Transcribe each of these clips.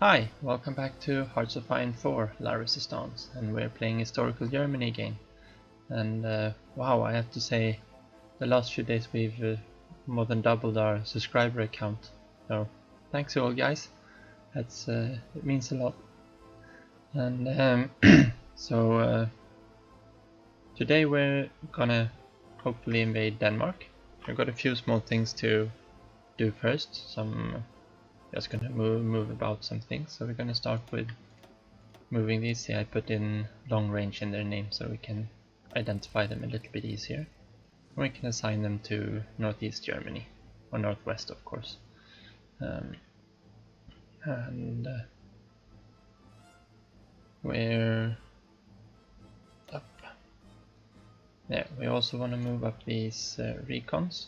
Hi, welcome back to Hearts of Iron 4 La Resistance, and we're playing historical Germany again. And wow, I have to say, the last few days we've more than doubled our subscriber account. So thanks you all guys, that's it means a lot. And today we're gonna hopefully invade Denmark. I've got a few small things to do first. Just gonna move about some things. So we're gonna start with moving these. See, I put in long range in their name so we can identify them a little bit easier. We can assign them to Northeast Germany, or Northwest of course. We're up. Yeah, we also want to move up these recons.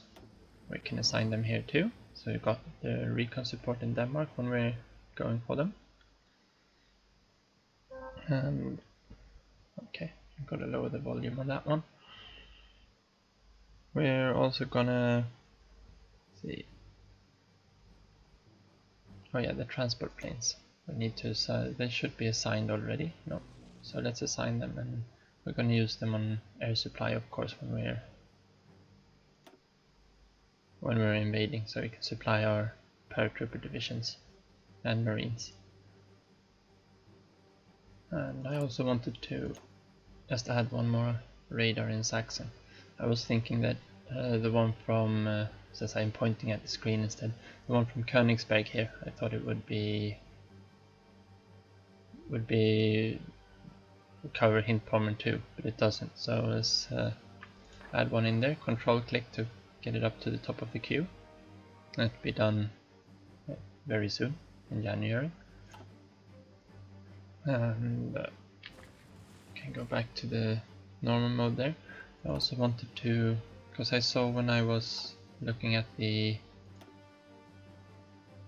We can assign them here too. So we've got the recon support in Denmark when we're going for them. And okay, I'm gonna lower the volume on that one. We're also gonna see. Oh yeah, the transport planes. We need to. They should be assigned already. No, so let's assign them, and we're gonna use them on air supply, of course, when we're invading, so we can supply our paratrooper divisions and marines. And I also wanted to just add one more radar in Saxon. I was thinking that the one from, since I'm pointing at the screen instead, the one from Königsberg here, I thought it would be cover Hindpommern too, but it doesn't. So let's add one in there. Control click to get it up to the top of the queue. That'll be done very soon in January. And can go back to the normal mode there. I also wanted to, because I saw when I was looking at the,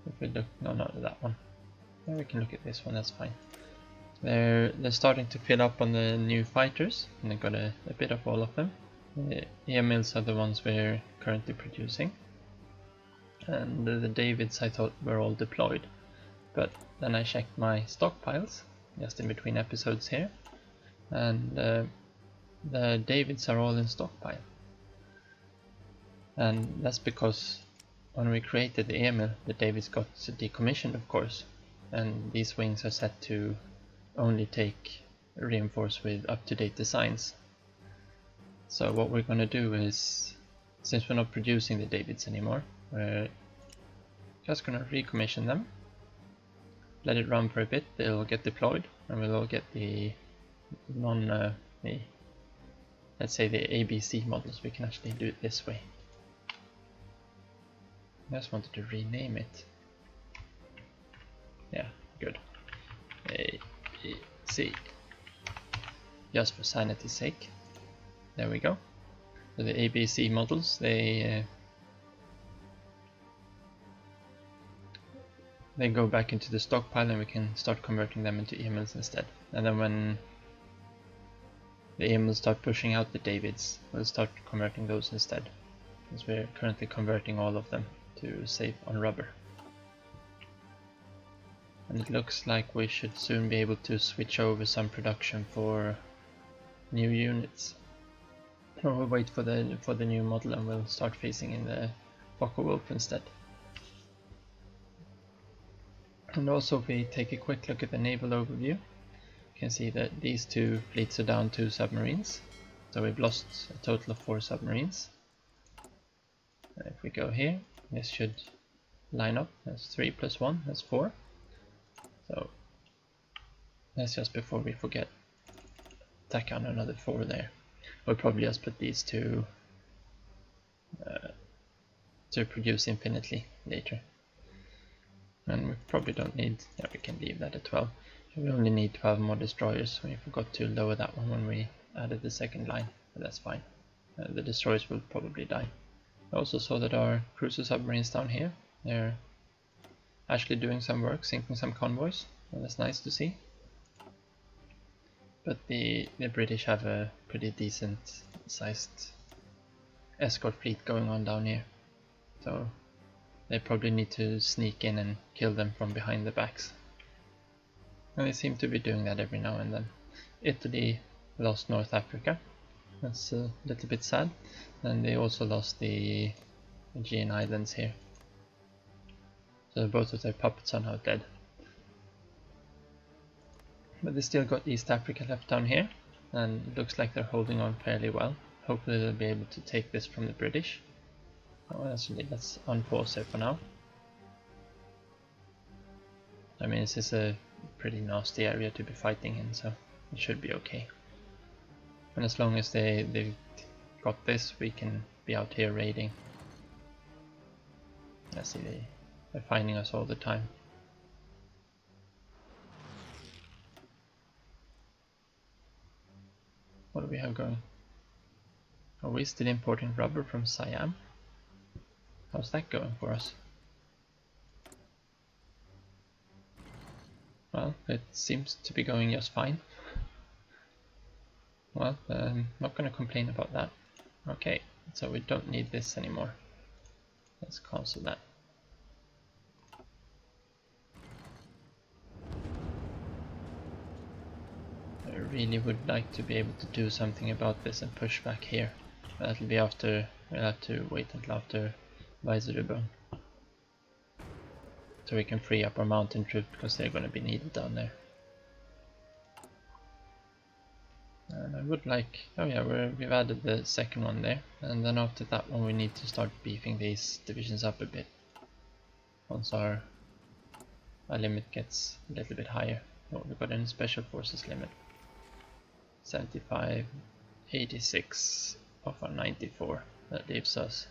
if we look, no, not that one. Yeah, we can look at this one, that's fine. They're starting to fill up on the new fighters, and I got a bit of all of them. The Emils are the ones we're currently producing, and the Davids I thought were all deployed, but then I checked my stockpiles just in between episodes here, and the Davids are all in stockpile. And that's because when we created the Emil, the Davids got decommissioned, of course, and these wings are set to only take reinforced with up-to-date designs. So what we're going to do is, since we're not producing the Davids anymore, we're just going to recommission them, let it run for a bit, they'll get deployed, and we'll all get the let's say the ABC models. We can actually do it this way. I just wanted to rename it. Yeah, good. ABC, just for sanity's sake. There we go. So the ABC models, they go back into the stockpile, and we can start converting them into Emils instead. And then when the Emils start pushing out the Davids, we'll start converting those instead, because we're currently converting all of them to save on rubber. And it looks like we should soon be able to switch over some production for new units. Or we'll wait for the new model, and we'll start facing in the Focke-Wulf instead. And also, if we take a quick look at the naval overview, you can see that these two fleets are down 2 submarines. So we've lost a total of 4 submarines. And if we go here, this should line up. That's 3 plus 1, that's 4. So that's just before we forget. Tack on another 4 there. We'll probably just put these two to produce infinitely later. And we probably don't need, yeah, we can leave that at 12. We only need 12 more destroyers. We forgot to lower that one when we added the second line, but that's fine. The destroyers will probably die. I also saw that our cruiser submarines down here, they're actually doing some work, sinking some convoys, and that's nice to see. But the British have a pretty decent sized escort fleet going on down here, so they probably need to sneak in and kill them from behind the backs. And they seem to be doing that every now and then. Italy lost North Africa. That's a little bit sad. And they also lost the Aegean Islands here. So both of their puppets are now dead. But they still got East Africa left down here. And it looks like they're holding on fairly well. Hopefully they'll be able to take this from the British. Oh, let's unpause it for now. I mean, this is a pretty nasty area to be fighting in, so it should be okay. And as long as they've got this, we can be out here raiding. I see they're finding us all the time. What do we have going? Are we still importing rubber from Siam? How's that going for us? Well, it seems to be going just fine. Well, not going to complain about that. Okay, so we don't need this anymore. Let's cancel that. I really would like to be able to do something about this and push back here. That'll be after, we'll have to wait until after Weisseruburg. So we can free up our mountain troops because they're going to be needed down there. And I would like, oh yeah, we've added the second one there, and then after that one we need to start beefing these divisions up a bit once our limit gets a little bit higher. Oh, we've got a special forces limit, 75, 86 of our 94. That leaves us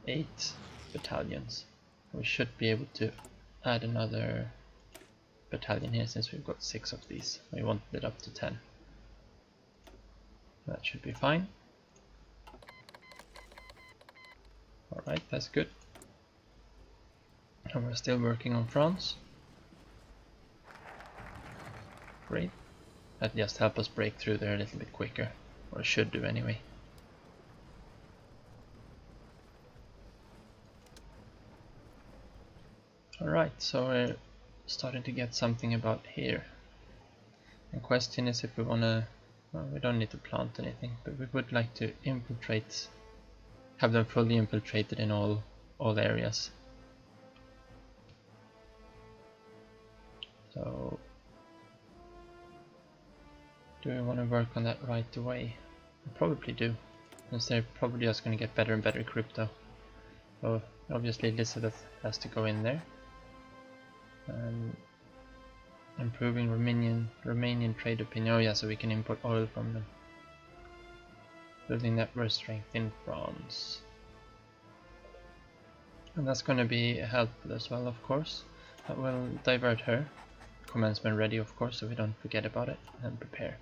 8 battalions. We should be able to add another battalion here since we've got 6 of these. We wanted it up to 10. That should be fine. Alright, that's good. And we're still working on France. Great. That just helps us break through there a little bit quicker. Or it should do anyway. Alright, so we're starting to get something about here. The question is if we want to, well, we don't need to plant anything, but we would like to infiltrate, have them fully infiltrated in all areas. So, do we want to work on that right away? We probably do, since they're probably just going to get better and better crypto. So obviously Elizabeth has to go in there. Improving Romanian trade opinion. Oh yeah, so we can import oil from them. Building network strength in France. And that's going to be helpful as well, of course. That will divert her. Commencement ready, of course, so we don't forget about it and prepare.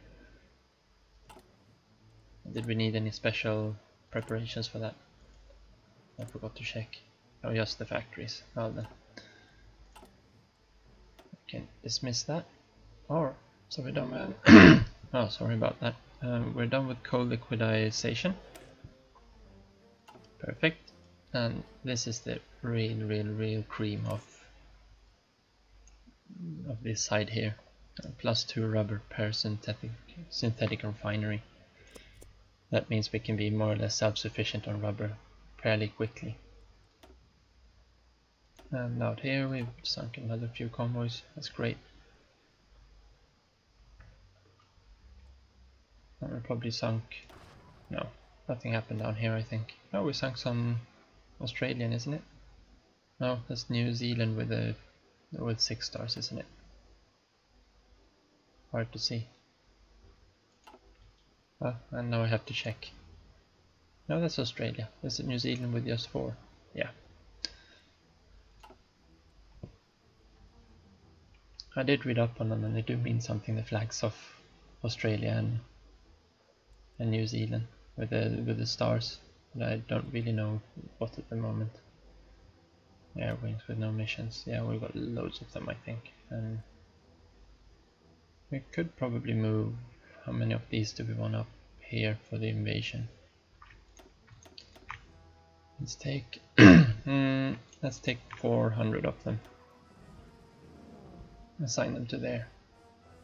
Did we need any special preparations for that? I forgot to check. Oh, just the factories. Well then. Can dismiss that. Or so we're done with oh, sorry about that. We're done with coal liquidization. Perfect. And this is the real cream of this side here. +2 rubber per synthetic refinery. That means we can be more or less self-sufficient on rubber fairly quickly. And out here we've sunk another few convoys. That's great. And we probably sunk, no, nothing happened down here I think. Oh, we sunk some Australian, isn't it? No, that's New Zealand with 6 stars, isn't it? Hard to see. Oh, and now I have to check. No, that's Australia. Is it New Zealand with just 4? Yeah. I did read up on them and they do mean something, the flags of Australia and New Zealand with the stars. But I don't really know what at the moment. Air wings with no missions. Yeah, we've got loads of them I think. And we could probably move, how many of these do we want up here for the invasion? Let's take let's take 400 of them. Assign them to there.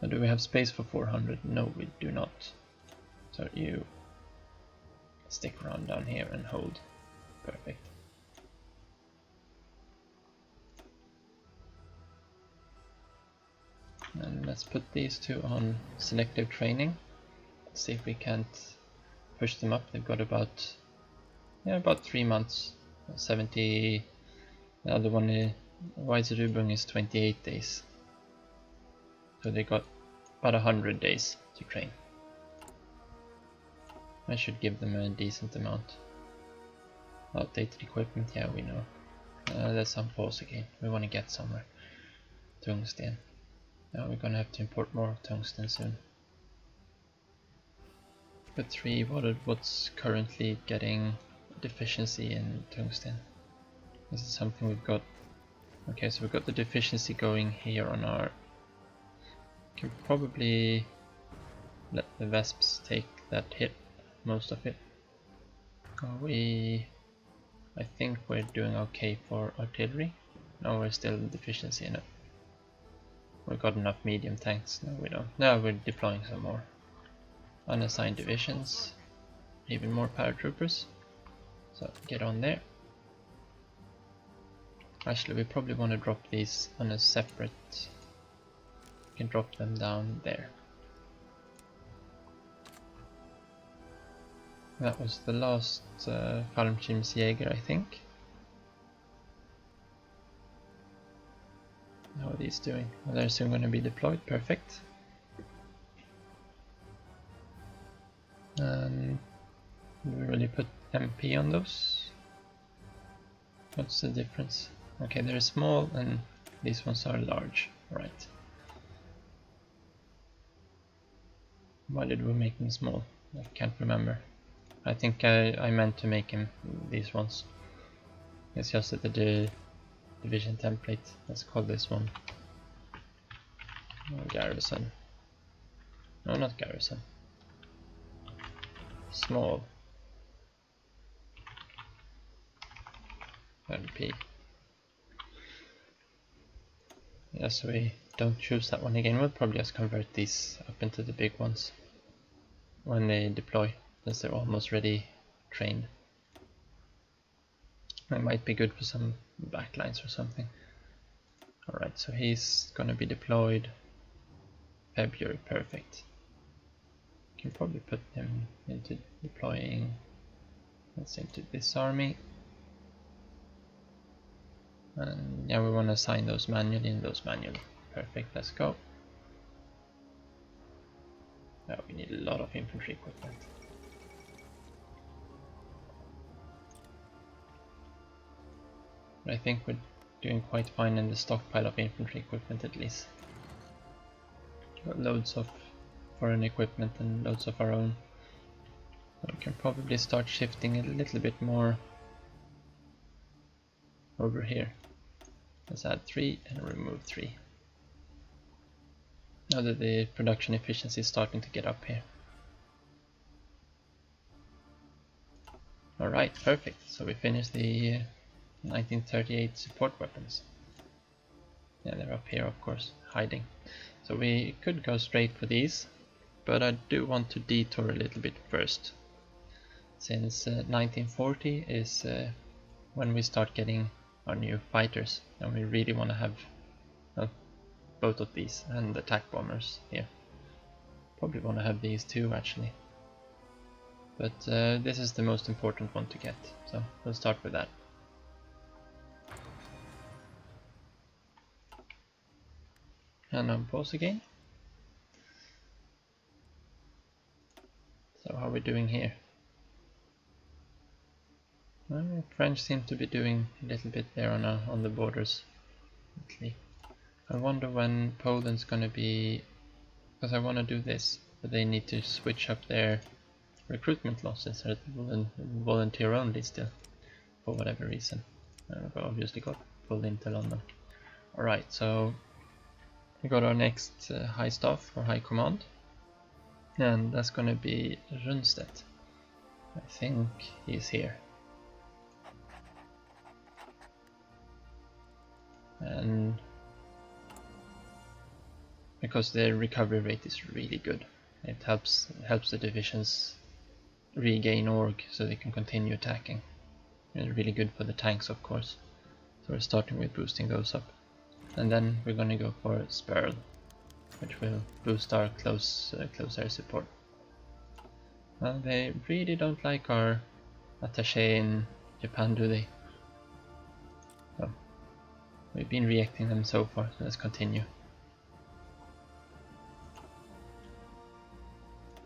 Now, do we have space for 400? No, we do not. So you stick around down here and hold. Perfect. And let's put these two on selective training. See if we can't push them up. They've got about 3 months. 70. The other one, Weizerübung, is 28 days. So they got about 100 days to train. I should give them a decent amount. Outdated equipment, yeah, we know. Let's unpause again. We want to get somewhere. Tungsten. Now we're gonna have to import more tungsten soon. But 3, what's currently getting deficiency in tungsten? This is something we've got. Okay, so we've got the deficiency going here on our. Can probably let the Vesps take that hit, most of it. I think we're doing okay for artillery. No, we're still in deficiency in it. We've got enough medium tanks. No, we don't. No, we're deploying some more. Unassigned divisions. Even more paratroopers. So get on there. Actually, we probably want to drop these on a separate. We can drop them down there. That was the last Fallschirmsjäger, I think. How are these doing? Well, they're soon going to be deployed. Perfect. Do we really put MP on those? What's the difference? Okay, they're small and these ones are large. Right. Why did we make them small? I can't remember. I think I meant to make him these ones. It's just that the division template. Let's call this one garrison. No, not garrison. Small. MP. Yeah, so we don't choose that one again. We'll probably just convert these up into the big ones when they deploy, since they're almost ready trained. It might be good for some backlines or something. Alright, so he's gonna be deployed February. Perfect. Can probably put him into deploying, let's say, into this army. And yeah, we want to assign those manually and those manually. Perfect, let's go. Now we need a lot of infantry equipment. But I think we're doing quite fine in the stockpile of infantry equipment at least. Got loads of foreign equipment and loads of our own. So we can probably start shifting a little bit more over here. Let's add 3 and remove 3. Now that the production efficiency is starting to get up here. Alright, perfect. So we finished the 1938 support weapons. Yeah, they're up here, of course, hiding. So we could go straight for these, but I do want to detour a little bit first. Since 1940 is when we start getting our new fighters, and we really want to have both of these and attack bombers here. Probably want to have these too, actually. But this is the most important one to get, so we'll start with that. And unpause again. So how are we doing here? Well, French seem to be doing a little bit there on the borders. I wonder when Poland's gonna be, because I want to do this, but they need to switch up their recruitment losses, or volunteer only still, for whatever reason. I've obviously got full intel on them. Alright, so we got our next high staff or high command, and that's gonna be Rundstedt. I think he's here. And because the recovery rate is really good. It helps the divisions regain org so they can continue attacking. It's really good for the tanks, of course. So we're starting with boosting those up. And then we're going to go for Spurl, which will boost our close air support. Well, they really don't like our attaché in Japan, do they? Oh, we've been reacting them so far, so let's continue.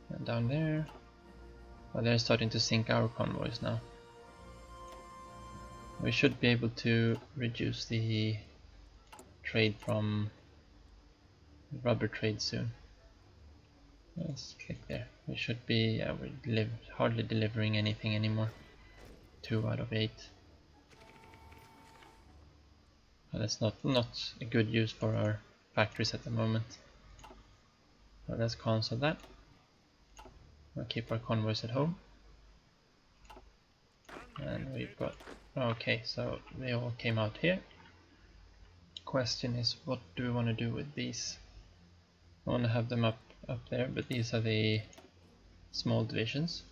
And down there, well, they're starting to sink our convoys now. We should be able to reduce the trade from rubber trade soon. Let's click there. We should be, we're hardly delivering anything anymore. 2 out of 8. Well, that's not a good use for our factories at the moment. So let's cancel that. We'll keep our convoys at home. And we've got, okay, so they all came out here. Question is, what do we want to do with these? I want to have them up there, but these are the small divisions,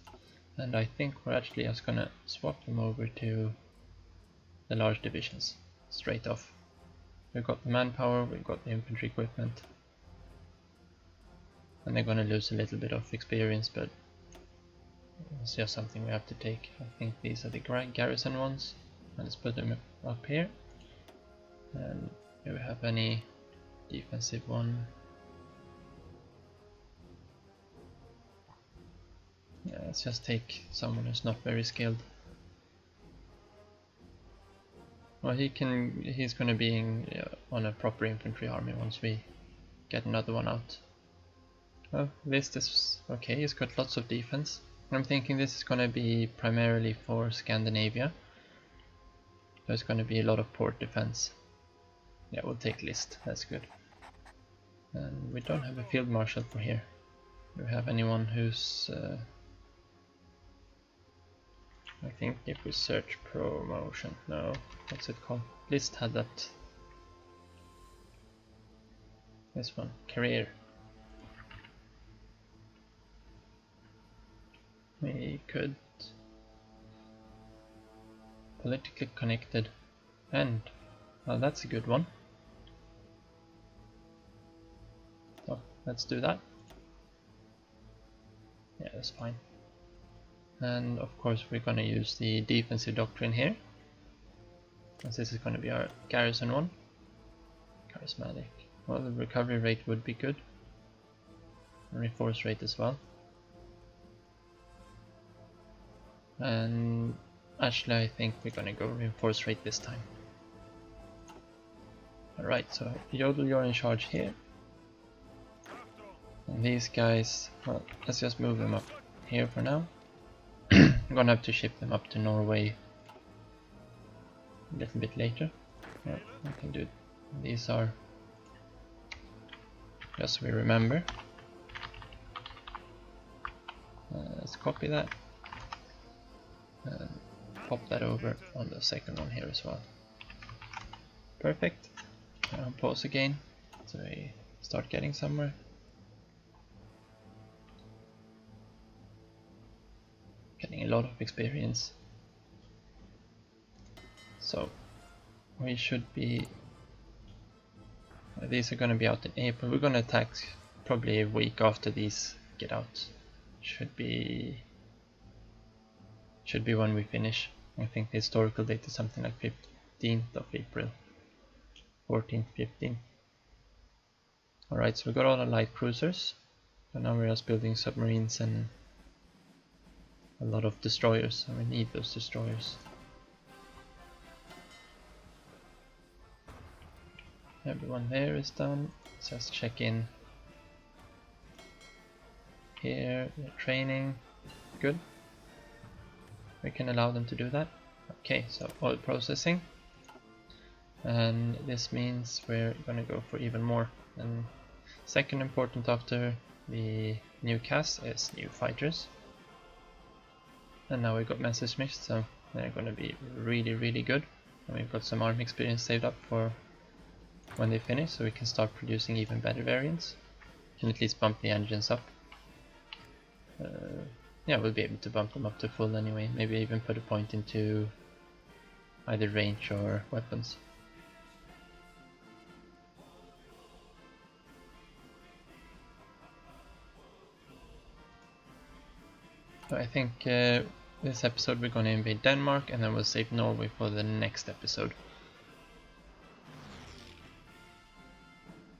and I think we're actually just gonna swap them over to the large divisions straight off. We've got the manpower, we've got the infantry equipment, and they're gonna lose a little bit of experience, but it's just something we have to take. I think these are the garrison ones, and let's put them up here. And do we have any defensive one? Yeah, let's just take someone who's not very skilled. Well, he's gonna be on a proper infantry army once we get another one out. Well, this is okay, he's got lots of defense. I'm thinking this is gonna be primarily for Scandinavia. There's gonna be a lot of port defense. Yeah, we'll take list, that's good. And we don't have a field marshal for here. Do we have anyone who's I think if we search promotion, no, what's it called? List had that. This one, career. We could politically connected, and well, that's a good one. So let's do that. Yeah, that's fine. And of course we're going to use the defensive doctrine here, as this is going to be our garrison one. Charismatic. Well, the recovery rate would be good. And reinforce rate as well. And actually I think we're going to go reinforce rate this time. Alright, so Yodel, you're in charge here. And these guys, well, let's just move them up here for now. I'm gonna have to ship them up to Norway a little bit later. Yeah, I can do it. These are, just so we remember. Let's copy that and pop that over on the second one here as well. Perfect. Pause again so we start getting somewhere. Getting a lot of experience. So we should be, these are going to be out in April. We're going to attack probably a week after these get out. Should be when we finish. I think the historical date is something like 15th of April. 14th, 15th. Alright, so we got all the light cruisers. So now we're just building submarines and a lot of destroyers, and we need those destroyers. Everyone there is done. Let's just check in here. They're training. Good. We can allow them to do that. Okay, so oil processing. And this means we're gonna go for even more. And second important after the new cast is new fighters. And now we've got Messerschmitts, so they're going to be really, really good. And we've got some army experience saved up for when they finish, so we can start producing even better variants. Can at least bump the engines up. Yeah, we'll be able to bump them up to full anyway. Maybe even put a point into either range or weapons. So I think this episode we're going to invade Denmark, and then we'll save Norway for the next episode.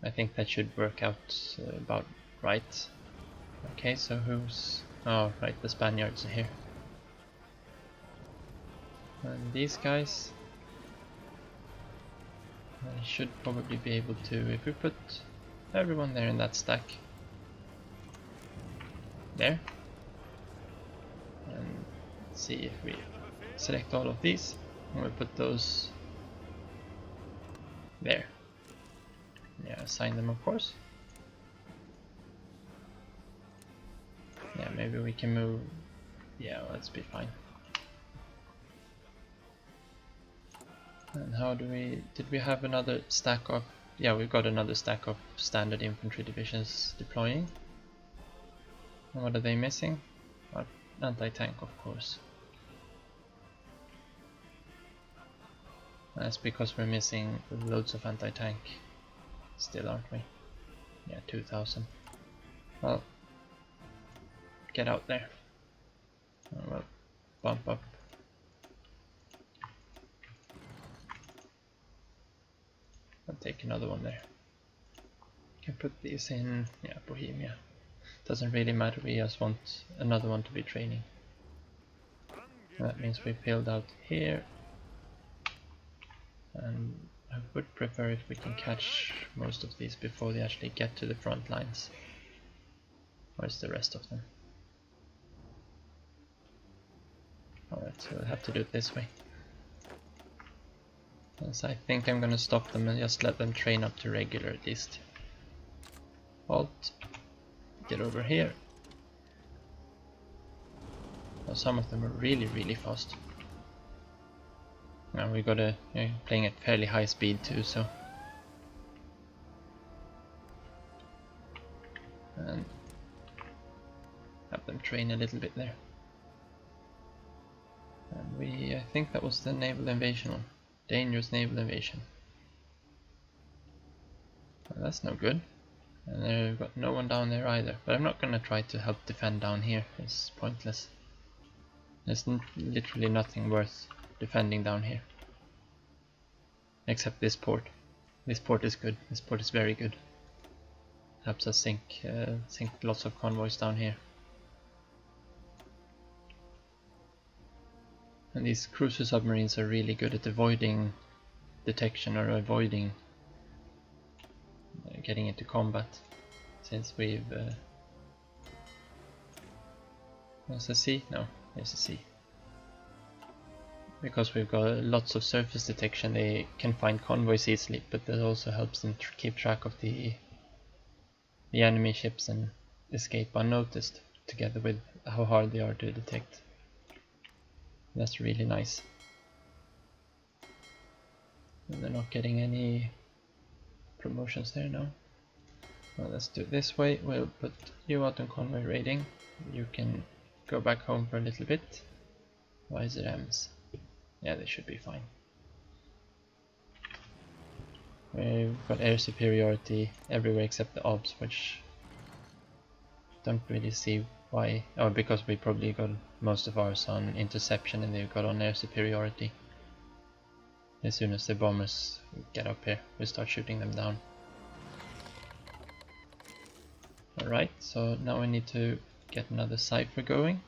I think that should work out about right. Okay, so who's... oh, right, the Spaniards are here. And these guys... I should probably be able to, if we put everyone there in that stack. There. And let's see if we select all of these, and we put those there. Yeah, assign them of course. Yeah, maybe we can move. Yeah, let's be fine. And how do we... did we have another stack of... yeah, we've got another stack of standard infantry divisions deploying. And what are they missing? Anti-tank, of course. That's because we're missing loads of anti-tank still, aren't we? Yeah, 2000. Well, get out there. Well, bump up. I'll take another one there. Can put these in, yeah, Bohemia. Doesn't really matter, we just want another one to be training. And that means we build out here. And I would prefer if we can catch most of these before they actually get to the front lines. Where's the rest of them? Alright, so we'll have to do it this way. Yes, I think I'm gonna stop them and just let them train up to regular at least. Halt. Get over here. Well, some of them are really fast. Now we gotta playing at fairly high speed too, so. And have them train a little bit there. And I think that was the naval invasion one. Dangerous naval invasion. Well, that's no good. And they've got no one down there either. But I'm not gonna try to help defend down here. It's pointless. There's literally nothing worth defending down here. Except this port. This port is good. This port is very good. Helps us sink lots of convoys down here. And these cruiser submarines are really good at avoiding detection or avoiding getting into combat. Since we've... there's a sea? No, there's a sea. Because we've got lots of surface detection, they can find convoys easily, but that also helps them keep track of the enemy ships and escape unnoticed, together with how hard they are to detect. That's really nice. And they're not getting any promotions there now. Well, let's do it this way. We'll put you out on convoy raiding. You can go back home for a little bit. Why is it M's? Yeah, they should be fine. We've got air superiority everywhere except the obs, which don't really see why. Oh, because we probably got most of ours on interception and they've got on air superiority. As soon as the bombers get up here, we start shooting them down. Alright, so now we need to get another cipher going.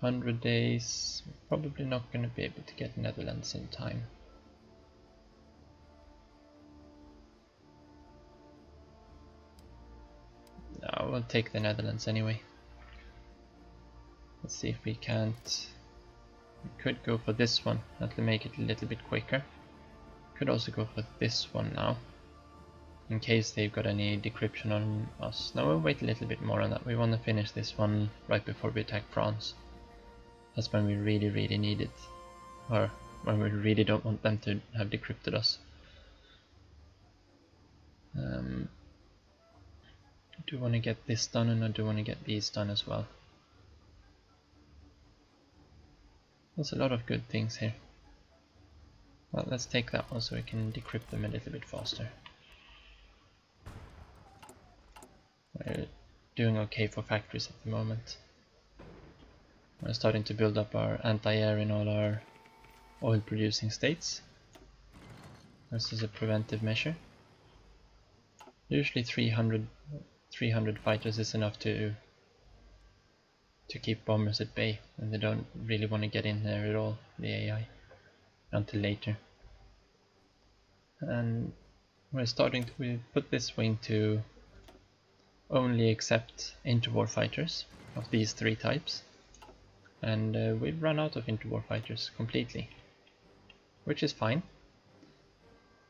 100 days, probably not going to be able to get Netherlands in time. No, we'll take the Netherlands anyway. Let's see if we can't... We could go for this one, that'll make it a little bit quicker. Could also go for this one now, in case they've got any decryption on us. No, we'll wait a little bit more on that. We want to finish this one right before we attack France. That's when we really need it. Or when we really don't want them to have decrypted us. Do want to get this done, and I do want to get these done as well. There's a lot of good things here. Well, let's take that one so we can decrypt them a little bit faster. We're doing okay for factories at the moment. We're starting to build up our anti-air in all our oil producing states. This is a preventive measure. Usually 300 fighters is enough to keep bombers at bay, and they don't really want to get in there at all, the AI, until later. And we put this wing to only accept interwar fighters of these 3 types, and we've run out of interwar fighters completely, which is fine.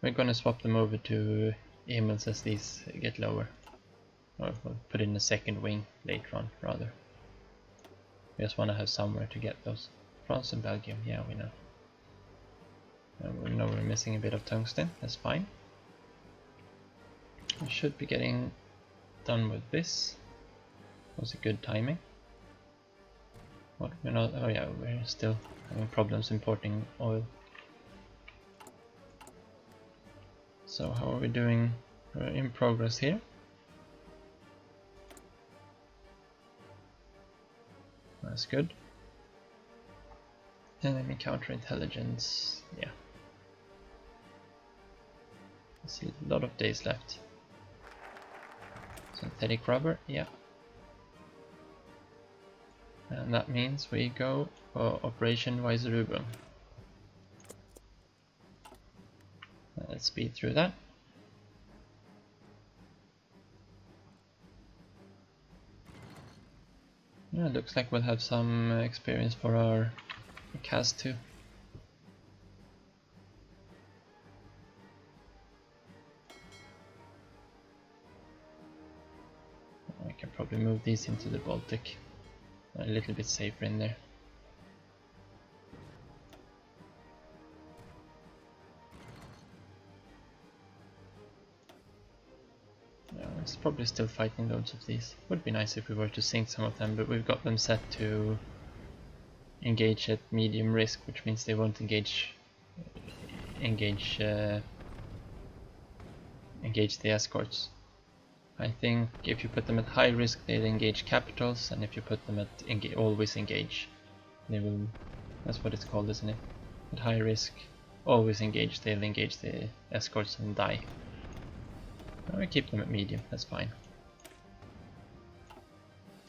We're gonna swap them over to emails as these get lower, or we'll put in a second wing later on rather. We just want to have somewhere to get those. France and Belgium, yeah, we know. We know we're missing a bit of tungsten, that's fine. We should be getting done with this. Was a good timing. What, we're not, oh yeah, we're still having problems importing oil. So how are we doing? We're in progress here. That's good. Enemy counterintelligence, yeah. There's a lot of days left. Synthetic rubber, yeah. And that means we go for Operation Weiserübung. Let's speed through that. Yeah, looks like we'll have some experience for our cast too. I can probably move these into the Baltic. A little bit safer in there. Yeah, it's probably still fighting loads of these. Would be nice if we were to sink some of them, but we've got them set to engage at medium risk, which means they won't engage the escorts. I think if you put them at high risk, they'll engage capitals, and if you put them at always engage, they will. That's what it's called, isn't it? At high risk, always engage. They'll engage the escorts and die. We keep them at medium. That's fine.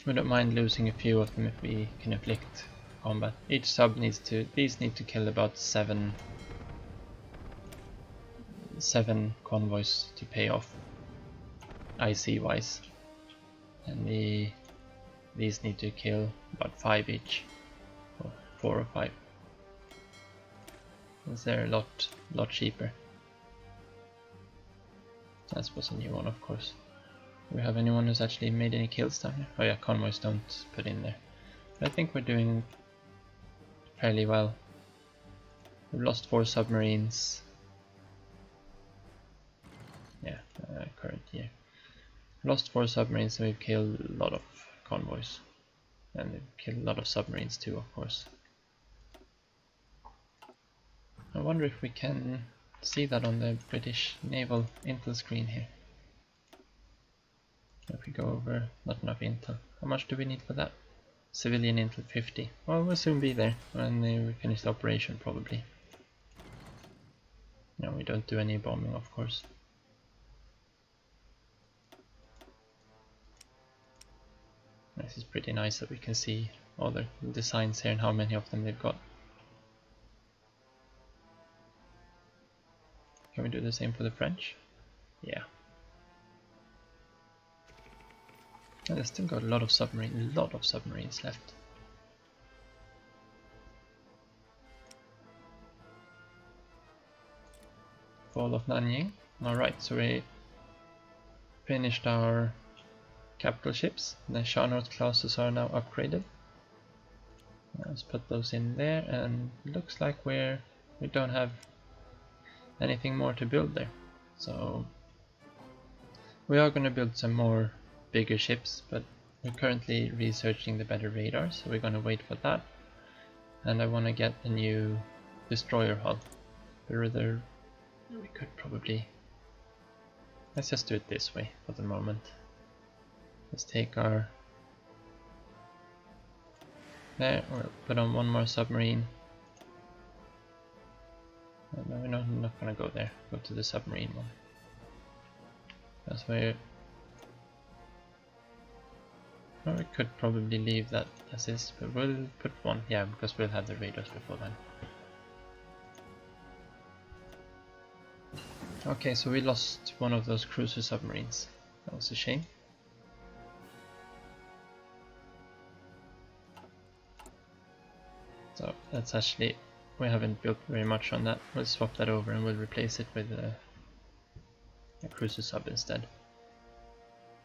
We don't mind losing a few of them if we can inflict combat. Each sub needs to. These need to kill about seven convoys to pay off. IC wise, and these need to kill about 5 each, or 4 or 5. They're a lot cheaper. That was a new one, of course. Do we have anyone who's actually made any kills down here? Oh yeah, convoys don't put in there. But I think we're doing fairly well. We've lost 4 submarines. Yeah, current year. Lost 4 submarines, and we've killed a lot of convoys. And we've killed a lot of submarines too, of course. I wonder if we can see that on the British Naval intel screen here. If we go over, not enough intel. How much do we need for that? Civilian intel 50. Well, we'll soon be there when we finish the operation, probably. No, we don't do any bombing, of course. This is pretty nice that we can see all the designs here and how many of them they've got. Can we do the same for the French? Yeah. And they've still got a lot of submarines left. Fall of Nanjing. Alright, so we finished our capital ships. The Charnort classes are now upgraded. Let's put those in there, and it looks like we don't have anything more to build there. So We are going to build some more bigger ships, but we're currently researching the better radar, so we're going to wait for that. And I want to get a new destroyer hull. But rather, we could probably... Let's just do it this way for the moment. Let's take our... There, we'll put on one more submarine. No, we're not going to go there. Go to the submarine one. That's where... Well, we could probably leave that as is, but we'll put one, yeah, because we'll have the radars before then. Okay, so we lost one of those cruiser submarines. That was a shame. So that's actually, we haven't built very much on that. We'll swap that over and we'll replace it with a cruiser sub instead.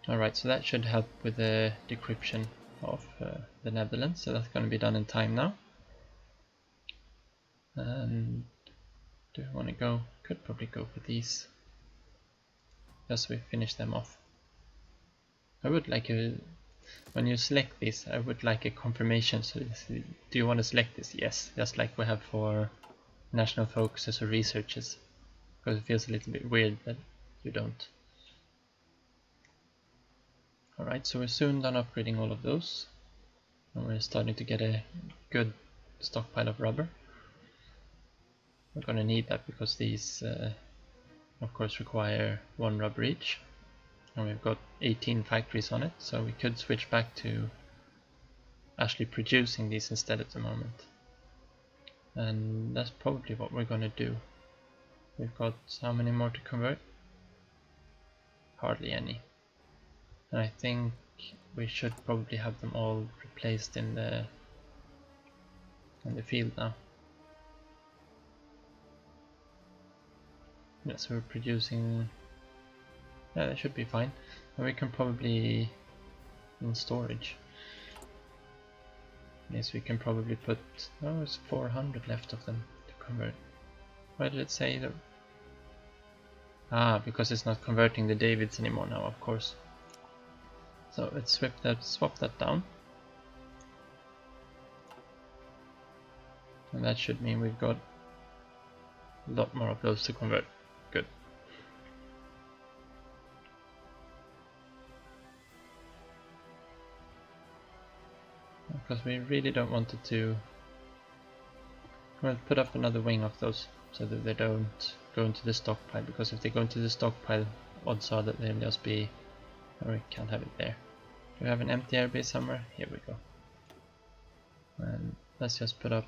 Alright, so that should help with the decryption of the Netherlands, so that's going to be done in time now. And do I want to go? Could probably go for these, just so we finish them off. I would like a, when you select these, I would like a confirmation. So do you want to select this? Yes, just like we have for national focuses or researches, because it feels a little bit weird that you don't. Alright, so we're soon done upgrading all of those, and we're starting to get a good stockpile of rubber. We're going to need that because these of course require 1 rubber each, and we've got 18 factories on it, so we could switch back to actually producing these instead at the moment. And that's probably what we're going to do. We've got how many more to convert? Hardly any. And I think we should probably have them all replaced in the field now. Yeah, so we're producing, yeah, that should be fine. And we can probably, in storage, yes, we can probably put, oh, there's 400 left of them to convert. Why did it say that? Ah, because it's not converting the Davids anymore now, of course. So let's swap that down. And that should mean we've got a lot more of those to convert. Good. Because we really don't want it to... We'll put up another wing of those so that they don't go into the stockpile, because if they go into the stockpile, odds are that they'll just be... Oh, we can't have it there. Do we have an empty airbase somewhere? Here we go. And let's just put up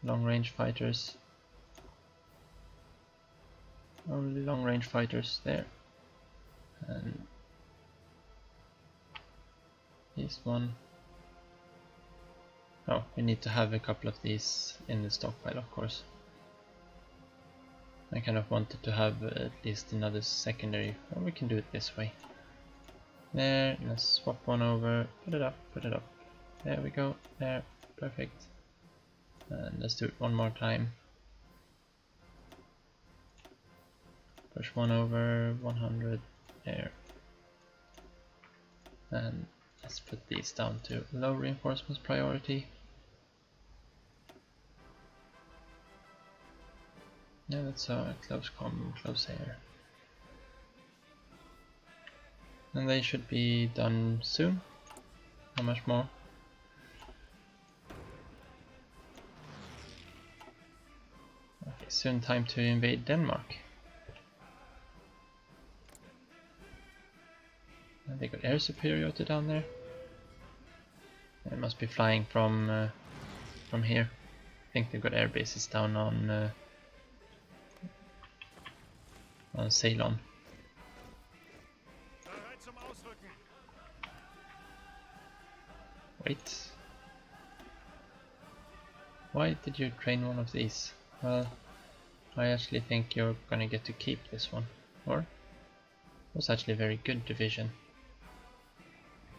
long range fighters. Only long range fighters there. And this one. Oh, we need to have a couple of these in the stockpile, of course. I kind of wanted to have at least another secondary. Well, we can do it this way. There, let's swap one over, put it up, there we go, there, perfect. And let's do it one more time. Push one over, 100, there. And let's put these down to low reinforcements priority. Yeah, that's a close air. And they should be done soon. How much more? Okay, soon time to invade Denmark. And they got air superiority down there. They must be flying from here. I think they've got air bases down on Ceylon. Wait. Why did you train one of these? Well, I actually think you're gonna get to keep this one. Or? It was actually a very good division.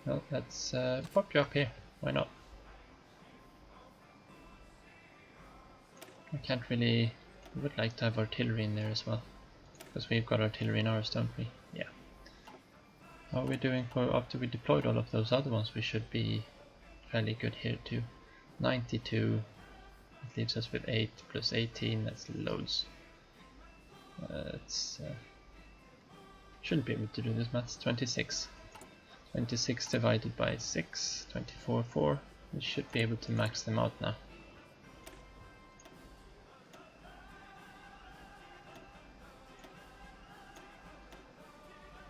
Well, let's pop you up here. Why not? I can't really... I would like to have artillery in there as well. because we've got artillery in ours, don't we? Yeah. How are we doing for after we deployed all of those other ones? We should be fairly good here too. 92, it leaves us with 8 plus 18, that's loads. Shouldn't be able to do this maths. 26. 26 divided by 6, 24, 4. We should be able to max them out now.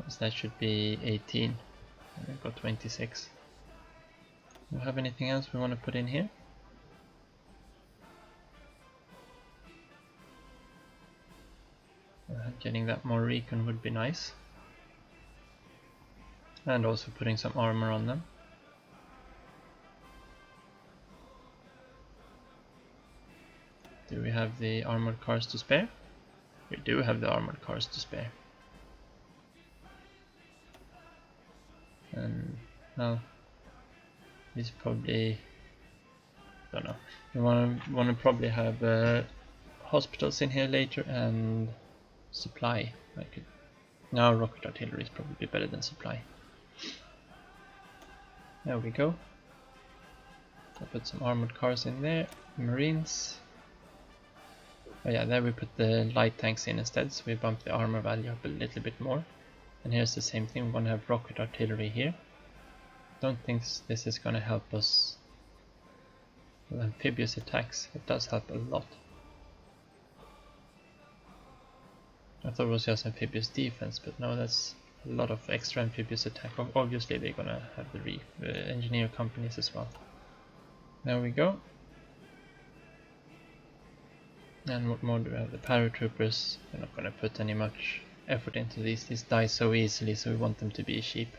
So that should be 18. And we've got 26. Do we have anything else we want to put in here? Getting that more recon would be nice. And also putting some armor on them. Do we have the armored cars to spare? We do have the armored cars to spare. And well, these probably, don't know. You want to probably have hospitals in here later and supply. Now rocket artillery is probably better than supply. There we go. I'll put some armored cars in there. Marines. Oh yeah, there we put the light tanks in instead, so we bump the armor value up a little bit more. And here's the same thing, we want to have rocket artillery here. Don't think this is going to help us with amphibious attacks. It does help a lot. I thought it was just amphibious defense, but no, that's a lot of extra amphibious attack. Obviously they're going to have the engineer companies as well. There we go. And what more do we have? The paratroopers. We're not going to put any much effort into these. These die so easily, so we want them to be cheap.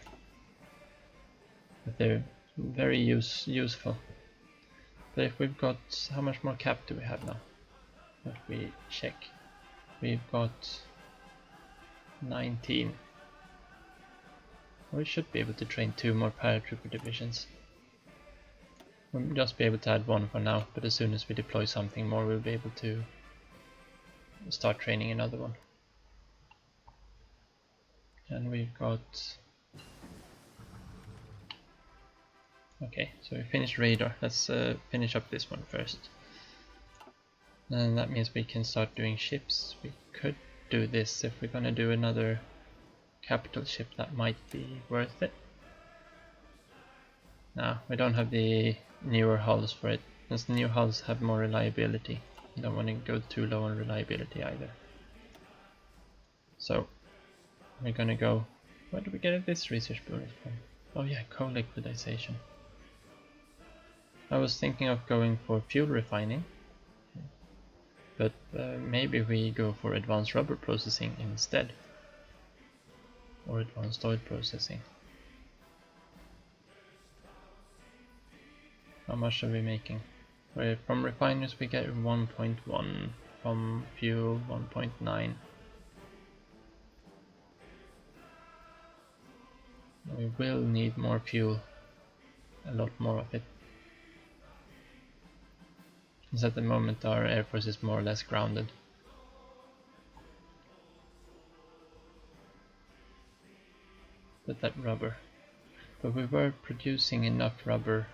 But they're very useful. But if we've got... how much more cap do we have now? If we check. We've got 19. We should be able to train 2 more paratrooper divisions. We'll just be able to add 1 for now, but as soon as we deploy something more we'll be able to start training another one. And we've got... okay, so we finished radar. Let's finish up this one first. And that means we can start doing ships. We could do this if we're gonna do another capital ship, that might be worth it. No, we don't have the newer hulls for it, because the new hulls have more reliability. You don't want to go too low on reliability either. So we're gonna go... where do we get this research bonus from? Oh yeah, co-liquidization. I was thinking of going for fuel refining, but maybe we go for advanced rubber processing instead, or advanced oil processing. How much are we making? From refiners we get 1.1, from fuel 1.9. We will need more fuel, a lot more of it. Because at the moment our air force is more or less grounded. But that rubber. But we were producing enough rubber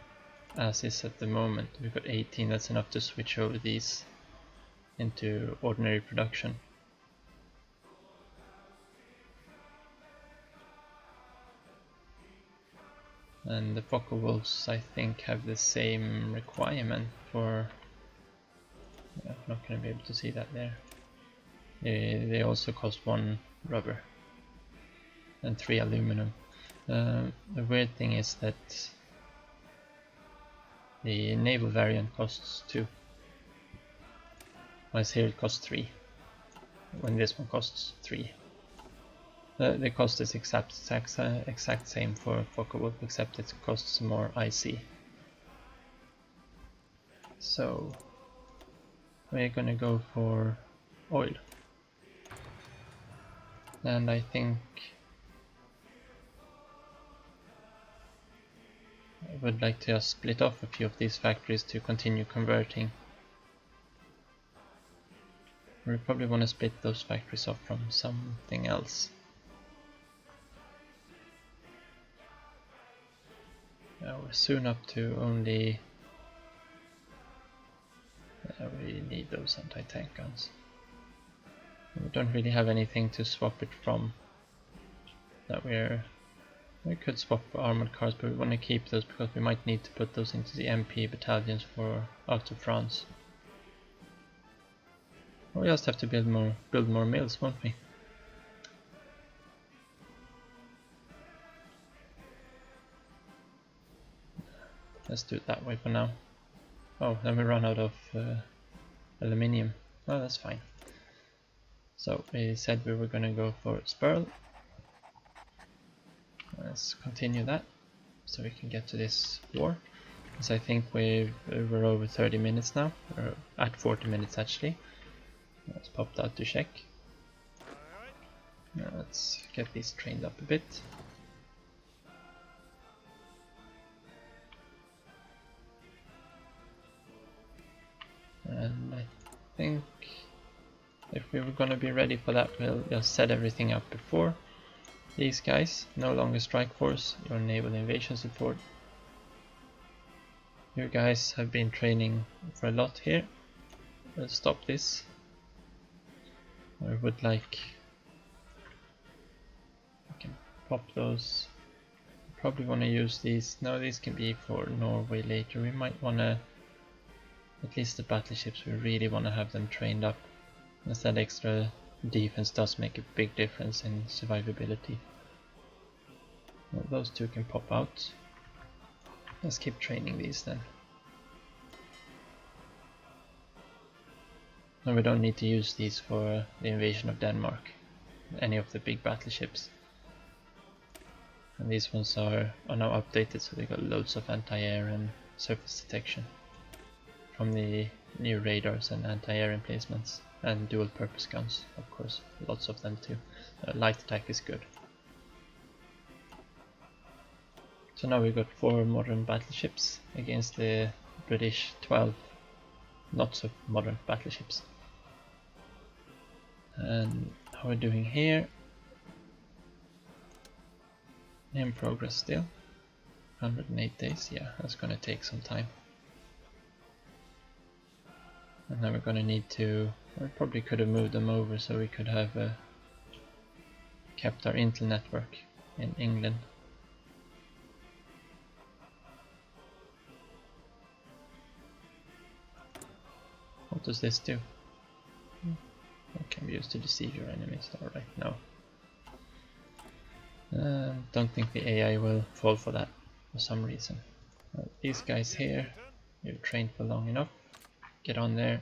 as is at the moment. We've got 18, that's enough to switch over these into ordinary production. And the Focke-Wulfs I think have the same requirement for... I'm not going to be able to see that there. They also cost 1 rubber and 3 aluminum. The weird thing is that the naval variant costs 2. Whereas here it costs 3. When this one costs 3. The cost is exact same for Focke-Wulf, except it costs more IC. So we're gonna go for oil. And I think I would like to just split off a few of these factories to continue converting. We probably want to split those factories off from something else. We're soon up to only... we need those anti-tank guns. We don't really have anything to swap it from. We could swap armored cars, but we want to keep those because we might need to put those into the MP battalions for out of France. We just have to build more mills, won't we? Let's do it that way for now. Oh, then we run out of aluminium. Oh, that's fine. So we said we were going to go for Spurl. Let's continue that so we can get to this war. Because I think we're over 30 minutes now, or at 40 minutes actually. Let's pop that to check. Now let's get these trained up a bit. And I think if we were going to be ready for that, we'll just set everything up before. These guys, no longer strike force, your naval invasion support. You guys have been training for a lot here. We'll stop this. I would like... I can pop those. Probably want to use these. No, these can be for Norway later. We might want to... At least the battleships, we really want to have them trained up. As that extra defense does make a big difference in survivability. Well, those two can pop out. Let's keep training these then. No, we don't need to use these for the invasion of Denmark. Any of the big battleships. And these ones are now updated, so they got loads of anti-air and surface detection. From the new radars and anti-air emplacements. And dual purpose guns, of course, lots of them too. Light attack is good. So now we've got 4 modern battleships against the British 12 not so modern battleships. And how we're doing here, in progress still. 108 days, yeah, that's gonna take some time. And then we're gonna need to, we probably could have moved them over so we could have kept our intel network in England. What does this do? It can be used to deceive your enemies. Alright, no. Don't think the AI will fall for that for some reason. These guys here, you've trained for long enough. Get on there.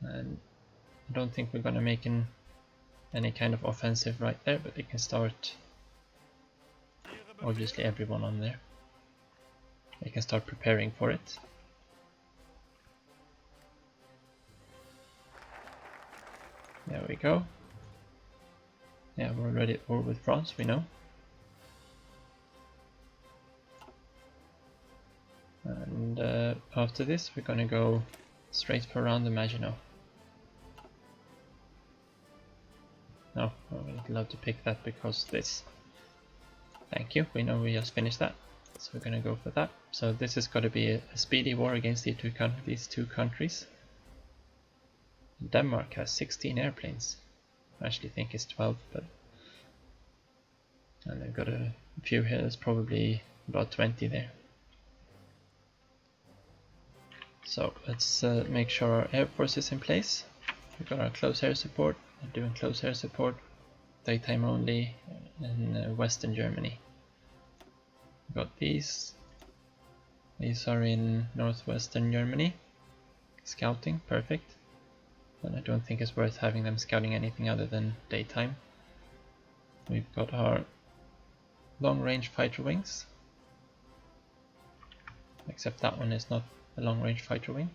And I don't think we're gonna make any kind of offensive right there, but we can start. Obviously everyone on there. We can start preparing for it. There we go. Yeah, we're already at war with France, we know. And after this we're gonna go straight for around the Maginot. No, we'd love to pick that because this. Thank you, we know we just finished that. So we're gonna go for that. So this has got to be a speedy war against these two countries. Denmark has 16 airplanes. I actually think it's 12, but... And they've got a few here, there's probably about 20 there. So let's make sure our air force is in place. We've got our close air support, we're doing close air support, daytime only in Western Germany. We've got these are in northwestern Germany, scouting, perfect. And I don't think it's worth having them scouting anything other than daytime. We've got our long-range fighter wings, except that one is not a long-range fighter wing.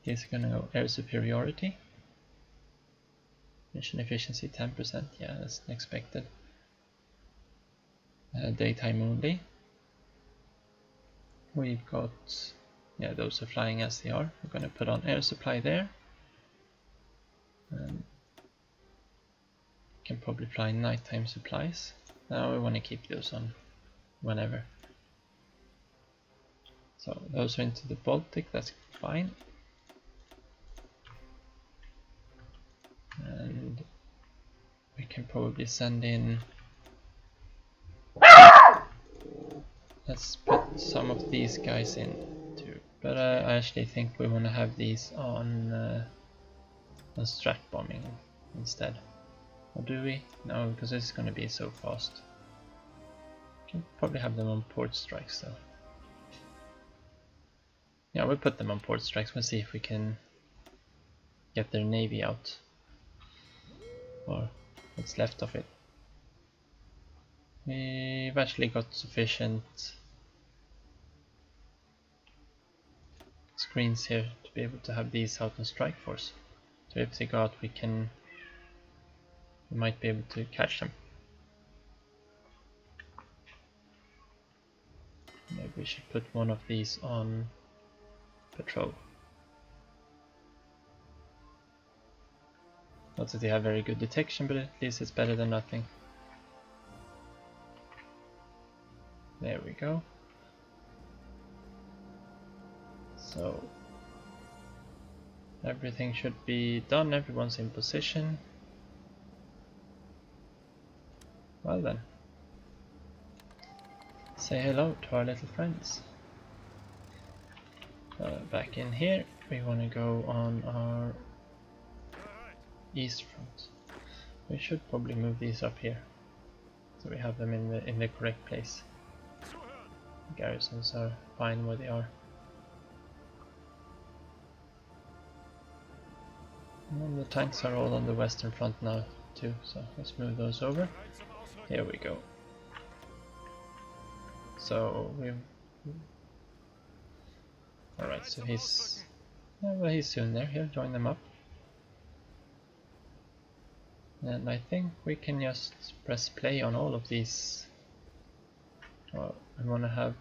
He's gonna go air superiority. Mission efficiency 10%, yeah, that's expected. Daytime only. We've got, yeah, those are flying as they are. We're gonna put on air supply there. And can probably fly nighttime supplies. Now we want to keep those on whenever. So those are into the Baltic, that's fine. And we can probably send in, let's put some of these guys in too. But I actually think we want to have these on strat bombing instead. Or do we? No, because this is going to be so fast. Can probably have them on port strikes though. Yeah, we'll put them on port strikes. We'll see if we can get their navy out, or what's left of it. We've actually got sufficient screens here to be able to have these out on strike force. So if they go out, we might be able to catch them. Maybe we should put one of these on patrol. Not that they have very good detection, but at least it's better than nothing. There we go. So everything should be done, everyone's in position. Well then, say hello to our little friends. Back in here, we want to go on our east front. We should probably move these up here, so we have them in the correct place. Garrisons are fine where they are. And the tanks are all on the western front now too, so let's move those over. Here we go. So alright, so he's soon there. He'll join them up. And I think we can just press play on all of these. Well, I want to have,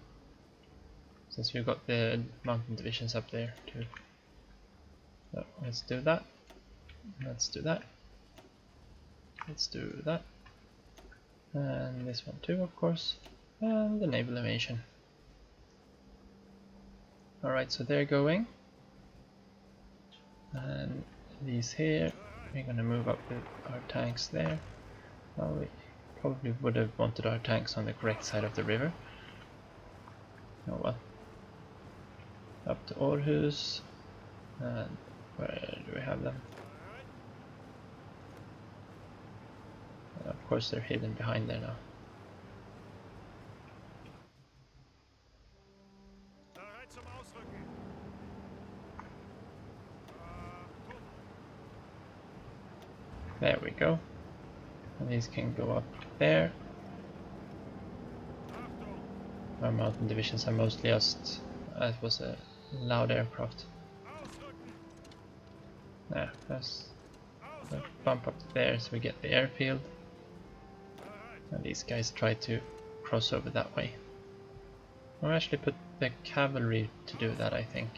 since we've got the mountain divisions up there too. So let's do that. Let's do that. Let's do that. And this one too, of course. And the naval invasion. Alright, so they're going. And these here, we're gonna move up with our tanks there. Well, we probably would have wanted our tanks on the correct side of the river. Oh well. Up to Aarhus. And where do we have them? Of course they're hidden behind there now. There we go. And these can go up there. Our mountain divisions are mostly just, it was a loud aircraft. There, let's bump up there so we get the airfield. And these guys try to cross over that way. I'll actually put the cavalry to do that, I think.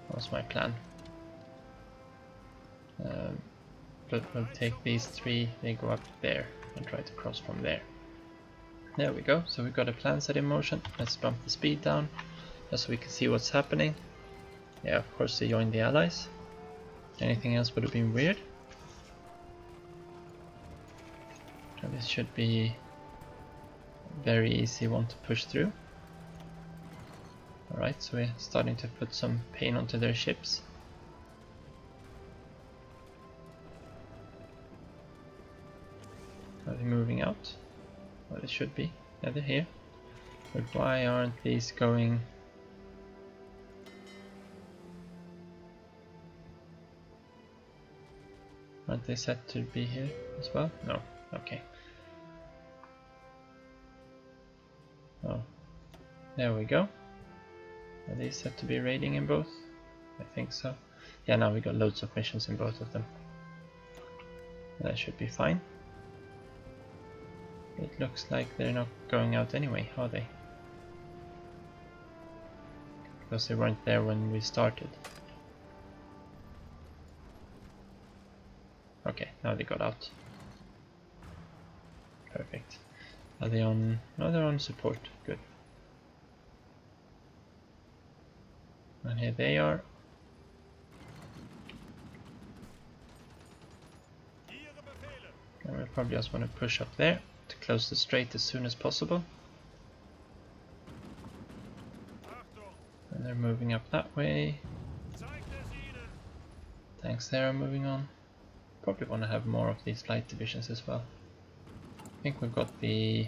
That was my plan. But we'll take these three, they go up there and try to cross from there. There we go, so we've got a plan set in motion. Let's bump the speed down just so we can see what's happening. Yeah, of course they joined the allies. Anything else would have been weird. So this should be a very easy one to push through. Alright, so we're starting to put some pain onto their ships. Are they moving out? Well, they should be. Yeah, they're here. But why aren't these going? Aren't they set to be here as well? No. Okay. Oh, there we go. Are they set to be raiding in both? I think so. Yeah, now we got loads of missions in both of them. That should be fine. It looks like they're not going out anyway, are they? Because they weren't there when we started. Okay, now they got out. Perfect. Are they on? No, they're on support. Good. And here they are. And we'll probably just want to push up there to close the strait as soon as possible. And they're moving up that way. Tanks there are moving on. Probably want to have more of these light divisions as well. I think we've got the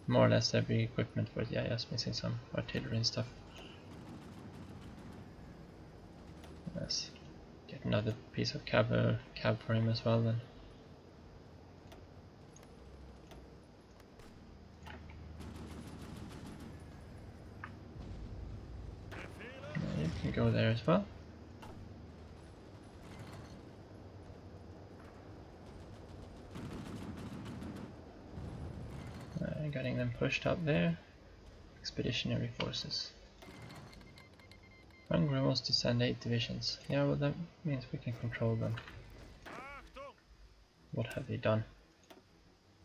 more or less every equipment for it. Yeah, just missing some artillery and stuff. Let's get another piece of cab for him as well then. You can go there as well. Getting them pushed out there. Expeditionary forces. Hungary wants to send 8 divisions. Yeah, well that means we can control them. What have they done?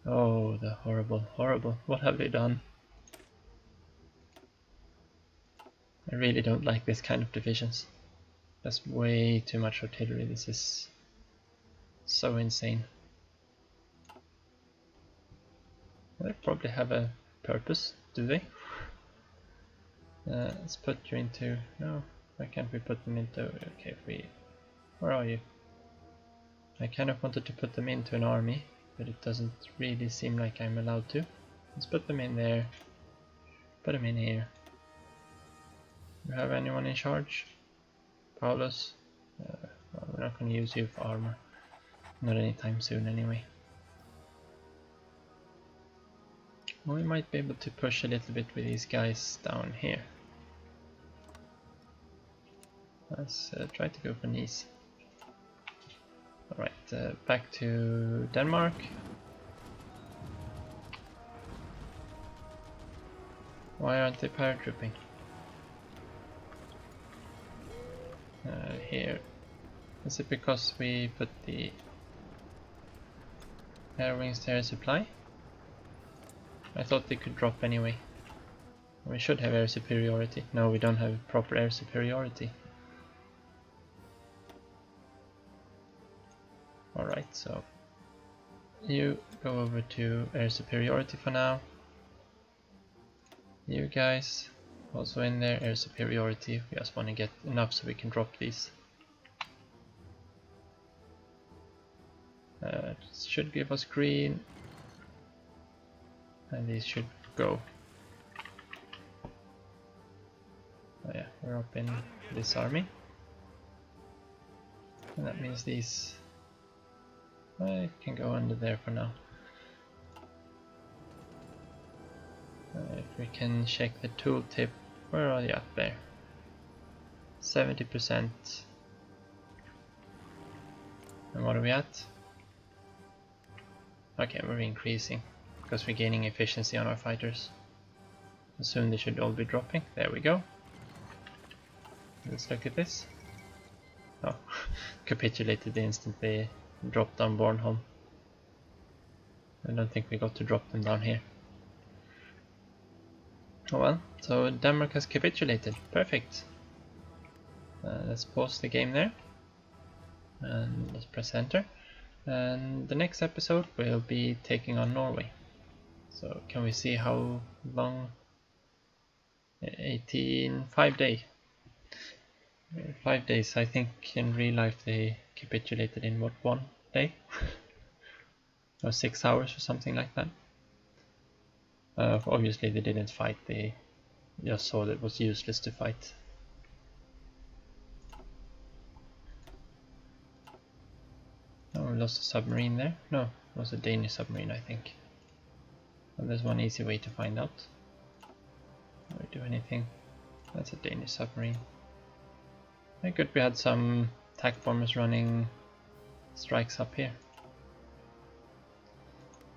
Oh, the horrible, horrible. What have they done? I really don't like this kind of divisions. That's way too much artillery. This is so insane. They probably have a purpose, do they? Let's put you into... No, why can't we put them into... Okay, if we... Where are you? I kind of wanted to put them into an army, but it doesn't really seem like I'm allowed to. Let's put them in there. Put them in here. Do you have anyone in charge? Paulus? Well, we're not going to use you for armor. Not anytime soon anyway. Well, we might be able to push a little bit with these guys down here. Let's try to go for Nice. Alright, back to Denmark. Why aren't they paratrooping? Here. Is it because we put the air wings to air supply? I thought they could drop anyway. We should have air superiority. No, we don't have proper air superiority. Alright, so you go over to air superiority for now. You guys also in there, air superiority. We just want to get enough so we can drop these. Should give us green. And these should go. Oh yeah, we're up in this army. And that means these can go under there for now. If we can check the tooltip, where are you at there? 70%. And what are we at? Okay, we're increasing because we're gaining efficiency on our fighters. Soon they should all be dropping. There we go. Let's look at this. Oh, capitulated the instant they dropped on Bornholm. I don't think we got to drop them down here. Oh well, so Denmark has capitulated. Perfect. Let's pause the game there. And let's press enter. And the next episode will be taking on Norway. So can we see how long? 5 days. 5 days. I think in real life they capitulated in what, 1 day? Or 6 hours or something like that. Obviously they didn't fight, they just saw that it was useless to fight. Oh, we lost a submarine there. No, it was a Danish submarine, I think. Well, there's one easy way to find out. Do we do anything? That's a Danish submarine. I good we had some attack bombers running strikes up here.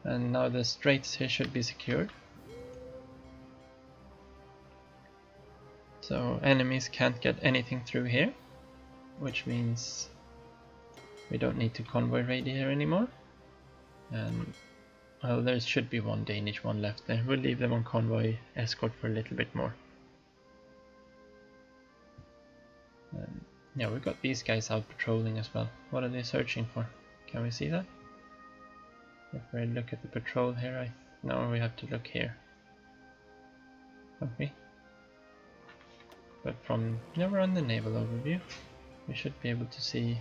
And now the straits here should be secured. So enemies can't get anything through here, which means We don't need to convoy raid here anymore. And well, there should be one Danish one left there. We'll leave them on convoy escort for a little bit more. Yeah, we've got these guys out patrolling as well. What are they searching for? Can we see that? If we look at the patrol here, no, we have to look here. Okay. But from now we're on the naval overview, we should be able to see.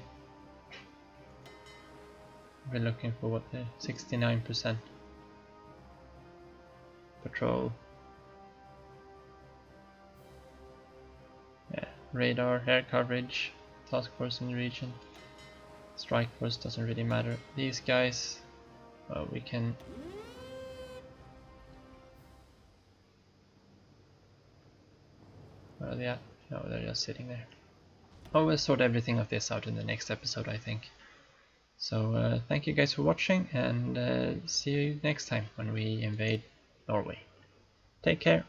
We're looking for what the 69% patrol. Yeah, radar, air coverage, task force in the region, strike force doesn't really matter. These guys, we can. Where are they at? No, they're just sitting there. Oh, we'll sort everything of this out in the next episode, I think. So thank you guys for watching, and see you next time when we invade Norway. Take care.